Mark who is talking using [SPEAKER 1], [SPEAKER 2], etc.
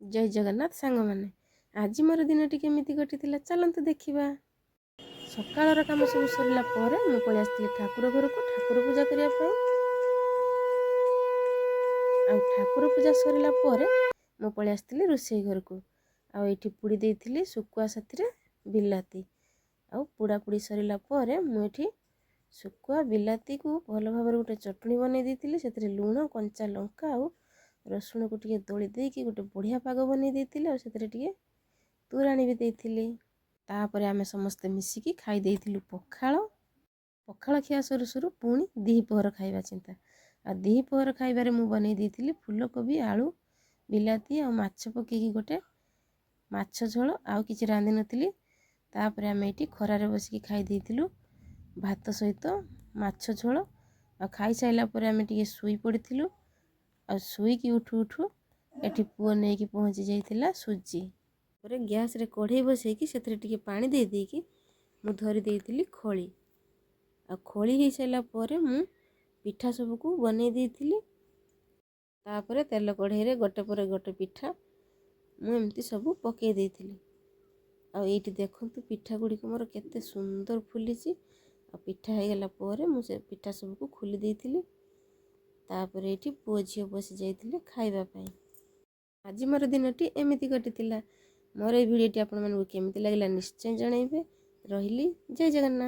[SPEAKER 1] जय जगन्नाथ सांग माने आज मोर दिनटी केमिति कटिथिला चलंतु देखिबा। सकाळर काम सब सरिला परे मु पळि आस्थिली ठाकुर घर को ठाकुर पूजा करिया पई। आ ठाकुर पूजा सरिला परे मु पळि आस्थिली रोषेई घर को। आ एठी पुडी देइथिली सुकुआ साथिरे बिलाती। आ पुडा पुडी सरिला परे मु एठी सुकुआ बिलाती को भल भाबरे गोटे चटणी बनै देइथिली। सेथिरे लूण कंचा लंका आ रसुण को टिके दଳି ଦେଇକି ଗୋଟେ ବଢ଼ିଆ ପାଗ ବନେଇ ଦେଇଥିଲି। ଆଉ ସେଥିରେ ଟିକେ ତୋରାଣି ବି ଦେଇଥିଲି। ତାପରେ ଆମେ ସମସ୍ତେ ମିଶିକି ଖାଇ ଦେଇଥିଲୁ ପଖାଳ। ପଖାଳ ଖିଆ ସରୁ ସରୁ ପୁଣି ଦ୍ୱିପହର ଖାଇବା ଚିନ୍ତା। ଆଉ ଦ୍ୱିପହର ଖାଇବାରେ ମୁଁ ବନେଇ ଦେଇଥିଲି ଫୁଲକୋବି ଆଳୁ ବିଲାତି ଆଉ ମାଛ ପକେଇକି ଗୋଟେ ମାଛ ଝୋଳ ଆଉ କିଛି ରାନ୍ଧି ନଥିଲି। ତାପରେ ଆମେ ଏଠି ଖରାରେ ବସିକି ଖାଇ ଦେଇଥିଲୁ ଭାତ ସହିତ ମାଛ ଝୋଳ। ଆଉ ଖାଇସାରିଲା ପରେ ଆମେ ଟିକେ ଶୋଇ ପଡ଼ିଥିଲୁ। ଆଉ ଶୋଇକି ଉଠୁ ଉଠୁ ଏଠି ପୁଅ ନେଇକି ପହଞ୍ଚି ଯାଇଥିଲା ସୁଜି। ପରେ ଗ୍ୟାସରେ କଢ଼େଇ ବସେଇକି ସେଥିରେ ଟିକେ ପାଣି ଦେଇକି ମୁଁ ଧରି ଦେଇଥିଲି ଖଳି। ଆଉ ଖଳି ହେଇସାରିଲା ପରେ ମୁଁ ପିଠା ସବୁକୁ ବନେଇ ଦେଇଥିଲି। ତାପରେ ତେଲ କଢ଼େଇରେ ଗୋଟେ ପରେ ଗୋଟେ ପିଠା ମୁଁ ଏମିତି ସବୁ ପକେଇ ଦେଇଥିଲି। ଆଉ ଏଇଠି ଦେଖନ୍ତୁ ପିଠା ଗୁଡ଼ିକ ମୋର କେତେ ସୁନ୍ଦର ଫୁଲିଛି। ଆଉ ପିଠା ହେଇଗଲା ପରେ ମୁଁ ସେ ପିଠା ସବୁକୁ ଖୋଲି ଦେଇଥିଲି। ତାପରେ ଏଠି ପୁଅ ଝିଅ ବସି ଯାଇଥିଲେ ଖାଇବା ପାଇଁ। ଆଜି ମୋର ଦିନଟି ଏମିତି କଟିଥିଲା। ମୋର এই ଭିଡ଼ିଓଟି ଆପଣମାନଙ୍କୁ କେମିତି ଲାଗିଲା ନିଶ୍ଚୟ ଜଣାଇବେ। ରହିଲି, ଜୟ ଜଗନ୍ନାଥ।